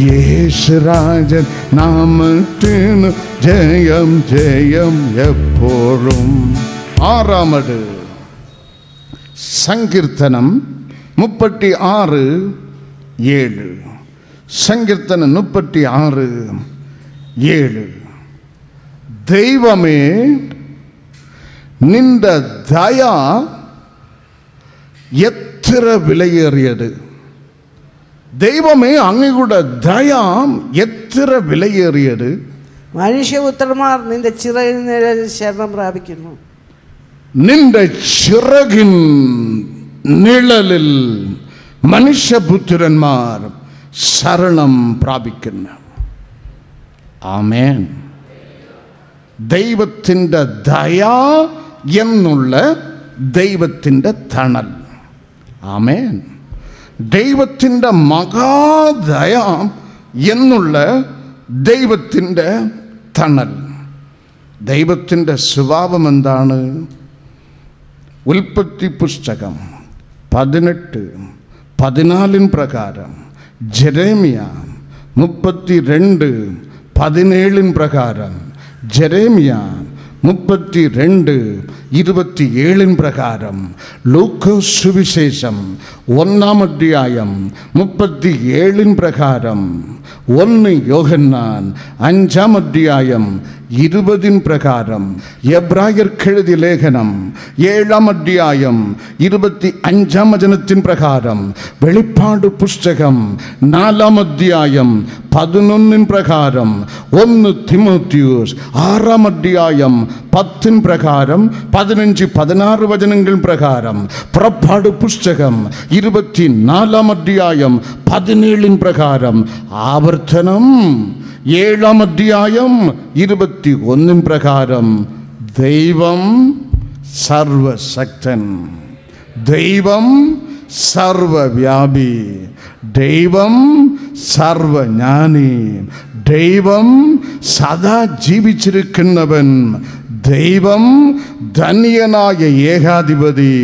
യേശുരാജൻ നാമത്തിനു ജയം ജയം എപ്പോഴും. ആറാമത് സങ്കീർത്തനം 36:7. സങ്കീർത്തനം 36:7. ദൈവമേ നിന്റെ ദയ എത്ര വിലയേറിയത്. ദൈവമേ അങ്ങയുടെ ദയ എത്ര വിലയേറിയത്. മനുഷ്യപുത്രന്മാർ നിന്റെ ചിറകിൻ നിഴലിൽ ശരണം പ്രാപിക്കുന്നു. നിന്റെ ചിറകിൻ നിഴലിൽ മനുഷ്യപുത്രന്മാർ ശരണം പ്രാപിക്കുന്നു. ആമേൻ. ദൈവത്തിൻ്റെ ദയ എന്നുള്ള ദൈവത്തിൻ്റെ തണൽ. ആമേൻ. ദൈവത്തിൻ്റെ മഹാദയ എന്നുള്ള ദൈവത്തിൻ്റെ തണൽ. ദൈവത്തിൻ്റെ സ്വഭാവം എന്താണ്? ഉൽപ്പത്തി പുസ്തകം 18:14 പ്രകാരം, ജെരേമിയ 32:17 പ്രകാരം, ജെരേമിയ 32:27 പ്രകാരം, ലൂക്കോസ് സുവിശേഷം 1:37 പ്രകാരം, 1 യോഹന്നാൻ 5:20 പ്രകാരം, എബ്രായർക്കെഴുതിയ ലേഖനം 7:25 പ്രകാരം, വെളിപ്പാട് പുസ്തകം 4:11 പ്രകാരം, 1 തിമോത്തിയോസ് 6:10 പ്രകാരം, 15-16 പ്രകാരം, പുറപ്പാട് പുസ്തകം 24:17 പ്രകാരം, ആവർത്തനം 7:21 പ്രകാരം. ദൈവം സർവശക്തൻ, ദൈവം സർവവ്യാപി, ദൈവം സർവജ്ഞാനി, ദൈവം സദാ ജീവിച്ചിരിക്കുന്നവൻ, ദൈവം ധന്യനായ ഏകാധിപതി.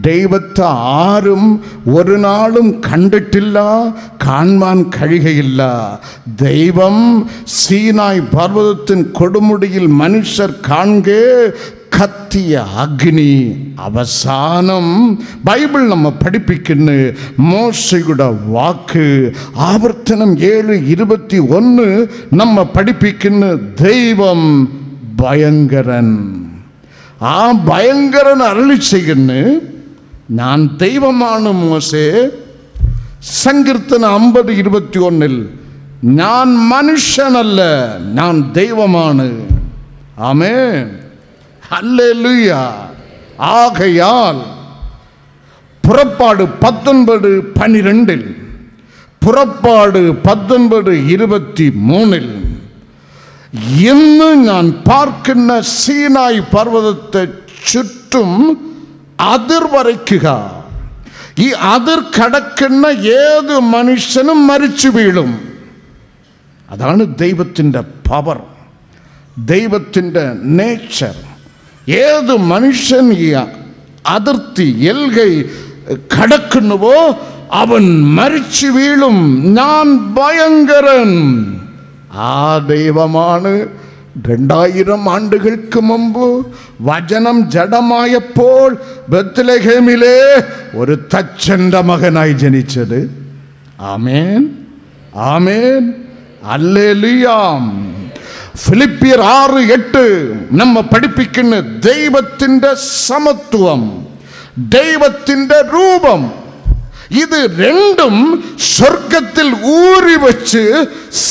ദൈവത്തെ ആരും ഒരു നാളും കണ്ടിട്ടില്ല, കാണാൻ കഴിയുകയില്ല. ദൈവം സീനായ് പർവ്വതത്തിൻ കൊടുമുടിയിൽ മനുഷ്യർ കാണുകെ കത്തിയ അഗ്നി. അവസാനം ബൈബിൾ നമ്മെ പഠിപ്പിക്കുന്ന മോശയുടെ വാക്ക് ആവർത്തനം 7:21 നമ്മെ പഠിപ്പിക്കുന്ന ദൈവം ഭയങ്കരൻ. ആ ഭയങ്കരൻ അരുളി ചെയ്യുന്ന ഞാൻ ദൈവമാണ് മോശേ. സങ്കീർത്തനം 50:21 ഞാൻ മനുഷ്യനല്ല, ഞാൻ ദൈവമാണ്. ആമേൻ, ഹല്ലേലൂയ. ആകയാൽ പുറപ്പാട് 19:12, പുറപ്പാട് 19:23 ഇന്ന് ഞാൻ പാർക്കുന്ന സീനായ് പർവ്വതത്തെ ചുറ്റും അതിർ വരയ്ക്കുക. ഈ അതിർ കടക്കുന്ന ഏത് മനുഷ്യനും മരിച്ചു വീഴും. അതാണ് ദൈവത്തിൻ്റെ പവർ, ദൈവത്തിൻ്റെ നേച്ചർ. ഏത് മനുഷ്യൻ ഈ അതിർത്തി എൽകൈ കടക്കുന്നുവോ അവൻ മരിച്ചു വീഴും. ഞാൻ ഭയങ്കരൻ. ആ ദൈവമാണ് 2000 ആണ്ടുകൾക്ക് മുമ്പ് വചനം ജഡമായപ്പോൾ ബത്ലഹേമിലെ ഒരു തച്ചൻ്റെ മകനായി ജനിച്ചത്. ആമേൻ, ആമേൻ, ഹല്ലേലൂയ. ഫിലിപ്പിയർ 6:8 നമ്മെ പഠിപ്പിക്കുന്ന ദൈവത്തിൻ്റെ സമത്വം, ദൈവത്തിൻ്റെ രൂപം. ഇത് രണ്ടും സ്വർഗത്തിൽ ഊരി വെച്ച്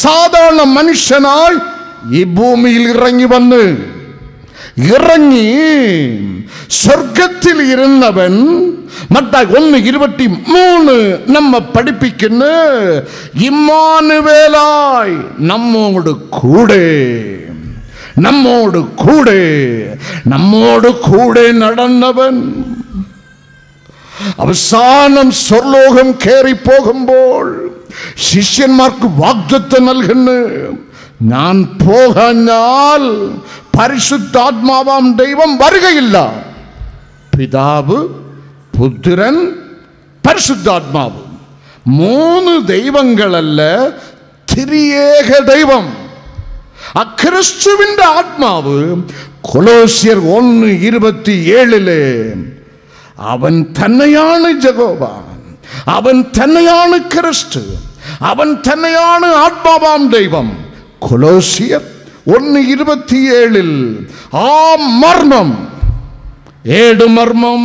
സാധാരണ മനുഷ്യനായി ഈ ഭൂമിയിൽ ഇറങ്ങി സ്വർഗത്തിൽ ഇരുന്നവൻ. മത്തായി 1:23 നമ്മെ പഠിപ്പിക്കുന്ന ഇമ്മാനുവേലായി നമ്മോട് കൂടെ നടന്നവൻ. അവസാനം സ്വർലോകം കയറിപ്പോകുമ്പോൾ ശിഷ്യന്മാർക്ക് വാഗ്ദത്തം നൽകുന്നു. ഞാൻ പോകാഞ്ഞാൽ പരിശുദ്ധാത്മാവാം ദൈവം വരികയില്ല. പിതാവ്, പുത്രൻ, പരിശുദ്ധാത്മാവ് 3 ദൈവങ്ങളല്ല, ത്രിയേക ദൈവം. ആ ക്രിസ്തുവിന്റെ ആത്മാവ് കൊലോസ്യർ 1:27 അവൻ തന്നെയാണ് യഹോവ, അവൻ തന്നെയാണ് ക്രിസ്തു, അവൻ തന്നെയാണ് ആത്മാവാം ദൈവം. കൊലോസ്യർ 1:27 ആ മർമ്മം, 7 മർമ്മം,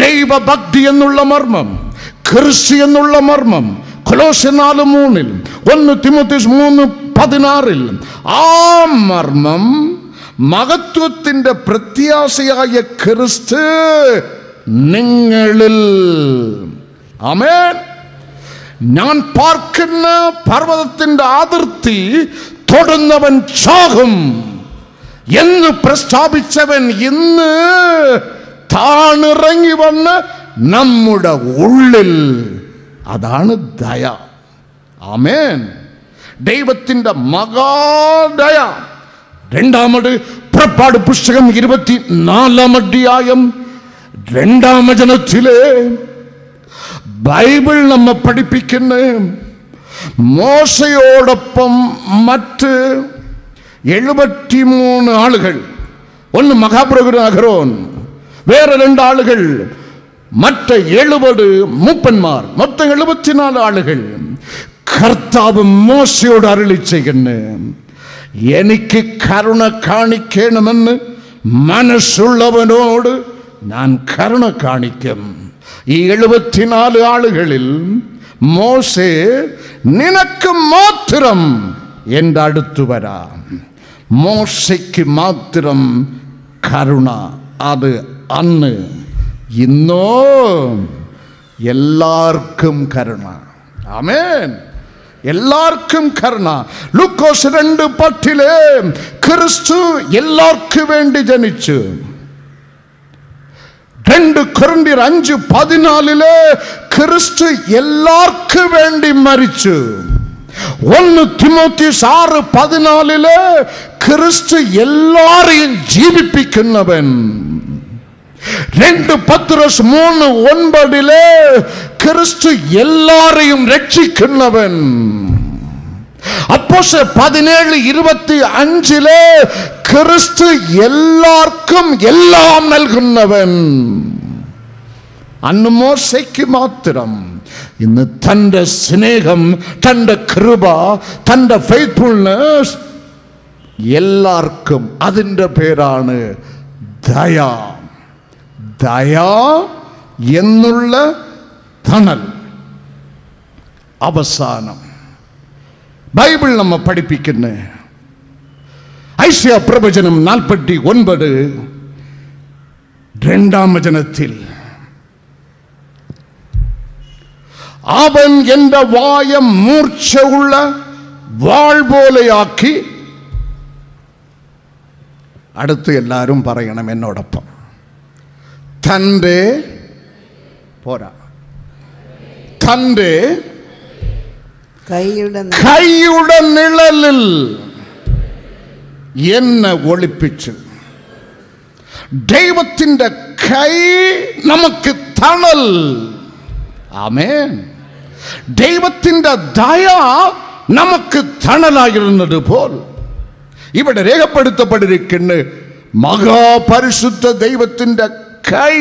ദൈവഭക്തി എന്നുള്ള മർമ്മം, ക്രിസ്തു എന്നുള്ള മർമ്മം കൊലോസ്യർ 4:3, 1 തിമോഥെയോസ് 3:16 ആ മർമ്മം മഹത്വത്തിന്റെ പ്രത്യാശയായ ക്രിസ്തു നിങ്ങളിൽ. ആമേൻ. ഞാൻ പാർക്കുന്ന പർവ്വതത്തിന്റെ അതിർത്തി തൊടുന്നവൻ ചാകും എന്ന് പ്രസ്താവിച്ചവൻ ഇന്ന് താണിറങ്ങി വന്ന് നമ്മുടെ ഉള്ളിൽ. അതാണ് ദയ. ആമേൻ. ദൈവത്തിന്റെ മഹാദയ. രണ്ടാമത് പുറപ്പാട് പുസ്തകം 24 അധ്യായം 2 വചനത്തിലെ ബൈബിൾ നമ്മെ പഠിപ്പിക്കുന്ന മോശയോടൊപ്പം മറ്റ് 73 ആളുകൾ, ഒന്ന് മഹാപുരോഹിതൻ അഹരോൻ, വേറെ 2 ആളുകൾ, മറ്റ് 70 മൂപ്പന്മാർ, മൊത്തം 74 ആളുകൾ. കർത്താവ് മോശയോട് അരുളി ചെയ്യുന്നു, എനിക്ക് കരുണ കാണിക്കണമെന്ന് മനസ്സുള്ളവനോട് ഞാൻ കരുണ കാണിക്കും. ഈ 74 ആളുകളിൽ മോശെ നിനക്ക് മാത്രം എൻ്റെ അടുത്ത് വരാം. മോശയ്ക്ക് മാത്രം കരുണ. അത് അന്ന്. ഇന്നോ എല്ലാവർക്കും കരുണ. ആമേൻ. എല്ലാവർക്കും കരുണ. ലൂക്കോസ് 2:10 ക്രിസ്തു എല്ലാവർക്കും വേണ്ടി ജനിച്ചു. 2 കൊരിന്ത്യർ 5:14 ക്രിസ്തു എല്ലാവർക്കും വേണ്ടി മരിച്ചു. 1 തിമോഥെയോസ് 6:14 ക്രിസ്തു എല്ലാരെയും ജീവിപ്പിക്കുന്നവൻ. 2 പത്രോസ് 3:9 ക്രിസ്തു എല്ലാരെയും രക്ഷിക്കുന്നവൻ. അപ്പോസ്തലർ 17:25 ക്രിസ്തു എല്ലാവർക്കും എല്ലാം നൽകുന്നവൻ. അന്ന് മോശയ്ക്ക് മാത്രം. ഇന്ന് തൻ്റെ സ്നേഹം, തൻ്റെ കൃപ, തൻ്റെ ഫെയ്ത്ത്ഫുൾനെസ് എല്ലാവർക്കും. അതിൻ്റെ പേരാണ് ദയ. ദയ എന്നുള്ള തണൽ. അവസാനം ബൈബിൾ നമ്മെ പഠിപ്പിക്കുന്ന ഐശയ്യാ പ്രവചനം 49 2 വചനത്തിൽ അവൻ എൻ്റെ വായ മൂർച്ചയുള്ള വാൾ പോലെയാക്കി. അടുത്ത് എല്ലാവരും പറയണം എന്നോടൊപ്പം, തൻ്റെ പോരാ തൻ്റെ കൈയുടെ നിഴലിൽ എന്നെ ഒളിപ്പിച്ചു. ദൈവത്തിൻ്റെ കൈ നമുക്ക് തണൽ. ആമേൻ. ദൈവത്തിൻ്റെ ദയ നമുക്ക് തണലായിരുന്നത് പോൽ ഇവിടെ രേഖപ്പെടുത്തപ്പെട്ടിരിക്കുന്ന മഹാപരിശുദ്ധ ദൈവത്തിൻ്റെ കൈ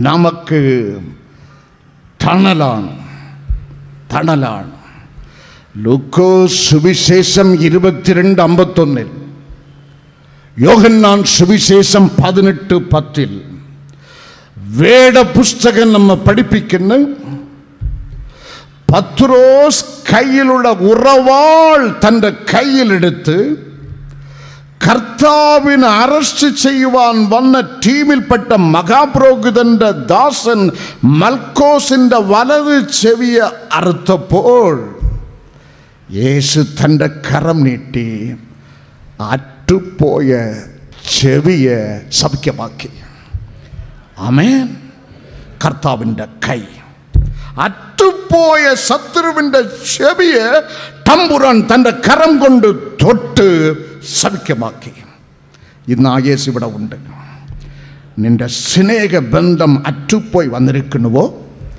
നമുക്ക് തണലാണ്. തണലാണ്. ലൂക്കോസ് സുവിശേഷം 22:51, യോഹന്നാൻ സുവിശേഷം 18:10 വേദപുസ്തകം നമ്മെ പഠിപ്പിക്കുന്നു. പത്രോസ് കയ്യിലുള്ള ഉറവാൾ തൻ്റെ കയ്യിലെടുത്ത് കർത്താവിനെ അറസ്റ്റ് ചെയ്യുവാൻ വന്ന ടീമിൽപ്പെട്ട മഹാപുരോഹിതന്റെ ദാസൻ മൽക്കോസിന്റെ വലത് ചെവിയെ അറുത്തപ്പോൾ യേശു തൻ്റെ കരം നീട്ടി അറ്റുപോയ ചെവിയെ സൗഖ്യമാക്കി. ആമേൻ. കർത്താവിൻ്റെ കൈ. അറ്റുപോയ ശത്രുവിൻ്റെ ചെവിയെ തമ്പുരാൻ തൻ്റെ കരം കൊണ്ട് തൊട്ട് സൗഖ്യമാക്കി. ഇന്ന് ആ യേശു ഇവിടെ ഉണ്ട്. നിന്റെ സ്നേഹബന്ധം അറ്റുപോയി വന്നിരിക്കുന്നുവോ?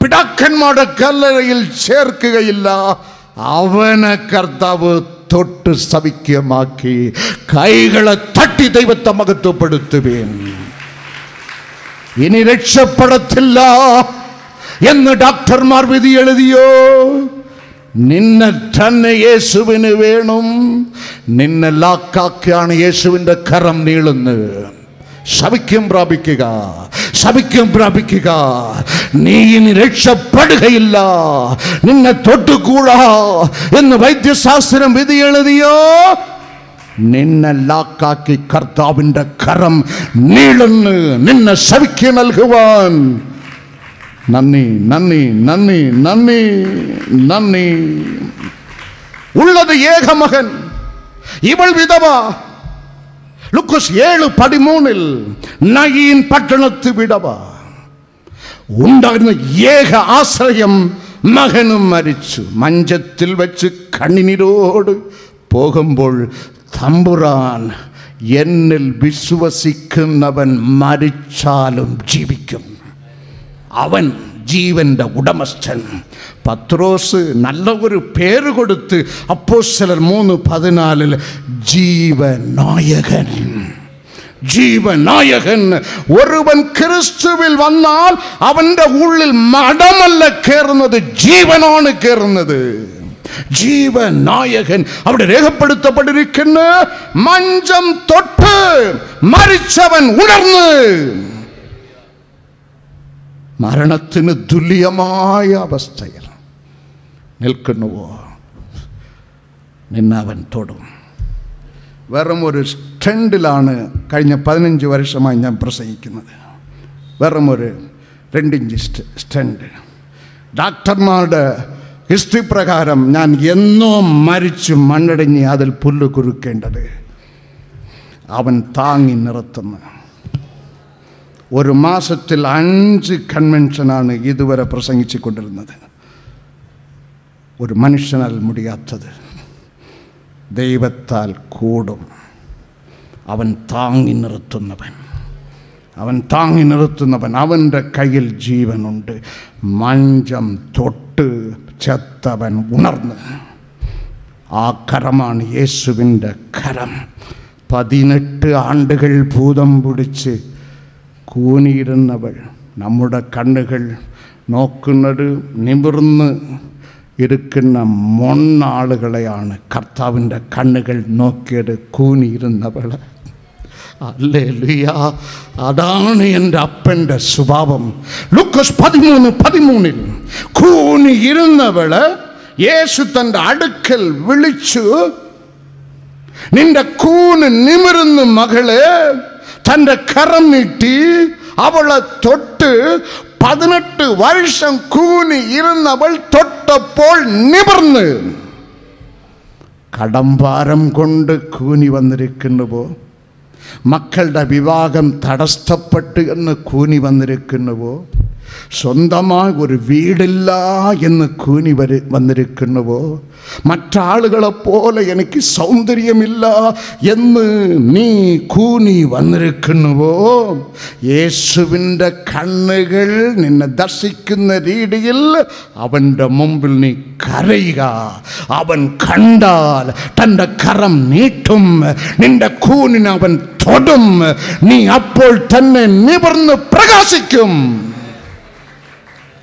പിതാക്കന്മാരുടെ കല്ലറയിൽ ചേർക്കുകയില്ല. അവനെ കർത്താവ് തൊട്ട് സൗഖ്യമാക്കി. കൈകളെ തട്ടി ദൈവത്തെ മഹത്വപ്പെടുത്തുവേൻ. ഇനി രക്ഷപ്പെടത്തില്ല എന്ന് ഡോക്ടർമാർ വിധി എഴുതിയോ? നിന്നെ തന്നെ യേശുവിന് വേണം. നിന്നെ ലാക്കാക്കിയാണ് യേശുവിൻ്റെ കരം നീളുന്നത്. സൗഖ്യം പ്രാപിക്കുക, സൗഖ്യം പ്രാപിക്കുക. നീ ഇനി രക്ഷപ്പെടുകയില്ല, നിന്നെ തൊട്ടുകൂടാ എന്ന് വൈദ്യശാസ്ത്രം വിധി എഴുതിയോ? നിന്നെ ലാക്കാക്കി കർത്താവിൻ്റെ കരം നീളുന്നു നിന്നെ സൗഖ്യം നൽകുവാൻ. നന്ദി, നന്ദി, നന്ദി, നന്ദി, നന്ദി. ഉള്ളത് ഏകമകൻ, ഇവൾ വിധവ. ലൂക്കോസ് 7:13 നയീൻ പട്ടണത്ത് വിധവ. ഉണ്ടായിരുന്ന ഏക ആശ്രയം മകനും മരിച്ചു. മഞ്ചത്തിൽ വെച്ച് കണ്ണുനീരോട് പോകുമ്പോൾ തമ്പുരാൻ, എന്നിൽ വിശ്വസിക്കുന്നവൻ മരിച്ചാലും ജീവിക്കും, അവൻ ജീവന്റെ ഉടമസ്ഥൻ. പത്രോസ് നല്ല ഒരു പേര് കൊടുത്ത് അപ്പോസ്തലർ 3:14 ജീവനായകൻ. ജീവനായകൻ. ഒരുവൻ ക്രിസ്തുവിൽ വന്നാൽ അവന്റെ ഉള്ളിൽ മടമല്ല കയറുന്നത്, ജീവനാണ് കയറുന്നത്. ജീവനായകൻ അവിടെ രേഖപ്പെടുത്തപ്പെട്ടിരിക്കുന്ന മഞ്ചം തൊട്ട് മരിച്ചവൻ ഉണർന്ന് മരണത്തിന് തുല്യമായ അവസ്ഥയിൽ നിൽക്കുന്നുവോ? നിന്നെ അവൻ തൊടും. വെറും ഒരു സ്റ്റണ്ടിലാണ് കഴിഞ്ഞ 15 വർഷമായി ഞാൻ പ്രസംഗിക്കുന്നത്. വെറും ഒരു 2 ഇഞ്ച് സ്റ്റണ്ട്. ഡോക്ടർമാരുടെ ഹിസ്റ്ററി പ്രകാരം ഞാൻ എന്നോ മരിച്ചു മണ്ണടിഞ്ഞ് അതിൽ പുല്ല് കുറുക്കേണ്ടത്. അവൻ താങ്ങി നിർത്തുന്നു. ഒരു മാസത്തിൽ 5 കൺവെൻഷനാണ് ഇതുവരെ പ്രസംഗിച്ചു കൊണ്ടിരുന്നത്. ഒരു മനുഷ്യനാൽ മുടിയാത്തത് ദൈവത്താൽ കൂടും. അവൻ താങ്ങി നിർത്തുന്നവൻ, അവൻ താങ്ങി നിർത്തുന്നവൻ. അവൻ്റെ കയ്യിൽ ജീവനുണ്ട്. മഞ്ചം തൊട്ട് ചത്തവൻ ഉണർന്ന്. ആ കരമാണ് യേശുവിൻ്റെ കരം. 18 ആണ്ടുകൾ ഭൂതം പിടിച്ച് കൂനിയിരുന്നവൾ. നമ്മുടെ കണ്ണുകൾ നോക്കുന്നത് നിമിർന്ന് ഇരിക്കുന്ന മൊണ്ണാളുകളെയാണ്. കർത്താവിൻ്റെ കണ്ണുകൾ നോക്കിയത് കൂനിയിരുന്നവൾ. ഹല്ലേലൂയ. അതാണ് എൻ്റെ അപ്പൻ്റെ സ്വഭാവം. ലൂക്കോസ് 13:13 കൂനിയിരുന്നവള് യേശു തൻ്റെ അടുക്കൽ വിളിച്ചു, നിന്റെ കൂന് നിമിരുന്നു മകളെ. തൻ്റെ കരം നീട്ടി അവളെ തൊട്ട് 18 വർഷം കൂനി ഇരുന്നവൾ തൊട്ടപ്പോൾ നിവർന്ന്. കടംഭാരം കൊണ്ട് കൂനി വന്നിരിക്കുന്നുവോ? മക്കളുടെ വിവാഹം തടസ്സപ്പെട്ട് എന്ന് കൂനി വന്നിരിക്കുന്നുവോ? സ്വന്തമായി ഒരു വീടില്ല എന്ന് കൂനി വന്നിരിക്കുന്നുവോ? മറ്റാളുകളെപ്പോലെ എനിക്ക് സൗന്ദര്യമില്ല എന്ന് നീ കൂനി വന്നിരിക്കുന്നുവോ? യേശുവിൻ്റെ കണ്ണുകൾ നിന്നെ ദർശിക്കുന്ന രീതിയിൽ അവൻ്റെ മുമ്പിൽ നീ കരയുക. അവൻ കണ്ടാൽ തൻ്റെ കരം നീട്ടും, നിന്റെ കൂനിന് അവൻ തൊടും. നീ അപ്പോൾ തന്നെ നിവർന്ന് പ്രകാശിക്കും.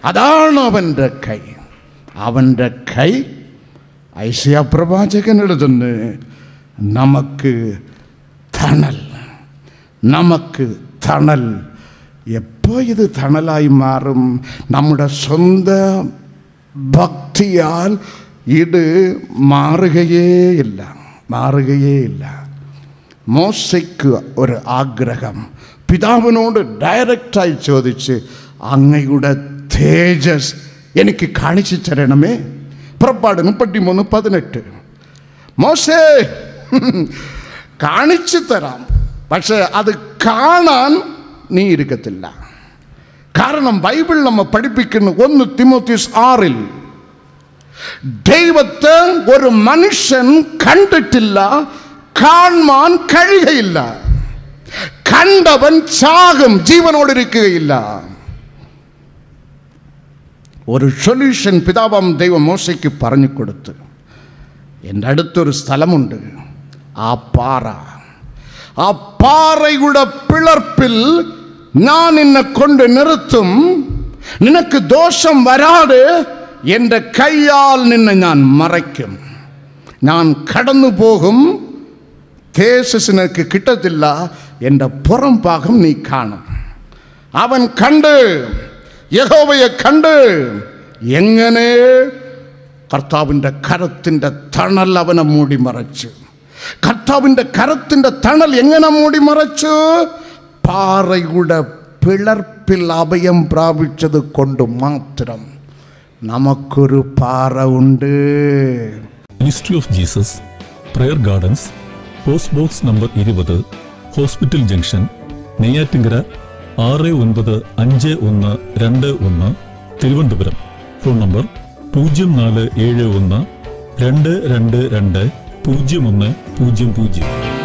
അതാണ് അവൻ്റെ കൈ. അവൻ്റെ കൈ ഐശയ്യാ പ്രവാചകൻ എഴുതുന്നു, നമുക്ക് തണൽ, നമുക്ക് തണൽ. എപ്പോൾ ഇത് തണലായി മാറും? നമ്മുടെ സ്വന്തം ഭക്തിയാൽ ഇത് മാറുകയേയില്ല, മാറുകയേയില്ല. മോശയ്ക്ക് ഒരു ആഗ്രഹം, പിതാവിനോട് ഡയറക്റ്റായി ചോദിച്ച്, അങ്ങയുടെ തേജസ് എനിക്ക് കാണിച്ചു തരണമേ. പുറപ്പാട് 33:18. മോശേ, കാണിച്ചു തരാം, പക്ഷെ അത് കാണാൻ നീ ഇരിക്കത്തില്ല. കാരണം ബൈബിൾ നമ്മ പഠിപ്പിക്കുന്നു 1 തിമോത്തിയോസ് 6 ദൈവത്തെ ഒരു മനുഷ്യൻ കണ്ടിട്ടില്ല, കാണാൻ കഴിയുകയില്ല. കണ്ടവൻ ചാകും, ജീവനോടിരിക്കുകയില്ല. ഒരു സൊല്യൂഷൻ പിതാവാം ദൈവം മോശയ്ക്ക് പറഞ്ഞു കൊടുത്തു. എൻ്റെ അടുത്തൊരു സ്ഥലമുണ്ട്, ആ പാറയുടെ പിളർപ്പിൽ ഞാൻ നിന്നെ കൊണ്ട് നിർത്തും. നിനക്ക് ദോഷം വരാതെ എൻ്റെ കൈയാൽ നിന്നെ ഞാൻ മറയ്ക്കും. ഞാൻ കടന്നു പോകും, കേസസ് നിനക്ക് കിട്ടത്തില്ല, എൻ്റെ പുറം ഭാഗം നീ കാണും. അവൻ കണ്ട്, യഹോവയെ കണ്ട്, എങ്ങനെ കർത്താവിൻ്റെ കരത്തിൻ്റെ തണൽ അവനെ മൂടി മറച്ചു. കർത്താവിൻ്റെ കരത്തിൻ്റെ തണൽ എങ്ങനെ മൂടി മറച്ചു? പാറയുടെ പിളർപ്പിൽ അഭയം പ്രാപിച്ചത് കൊണ്ട് മാത്രം. നമുക്കൊരു പാറ ഉണ്ട്. Ministry of Jesus, prayer gardens, post box number 20, hospital junction, Neyyattinkara 695121, Thiruvananthapuram. Phone number 0471 222 0100.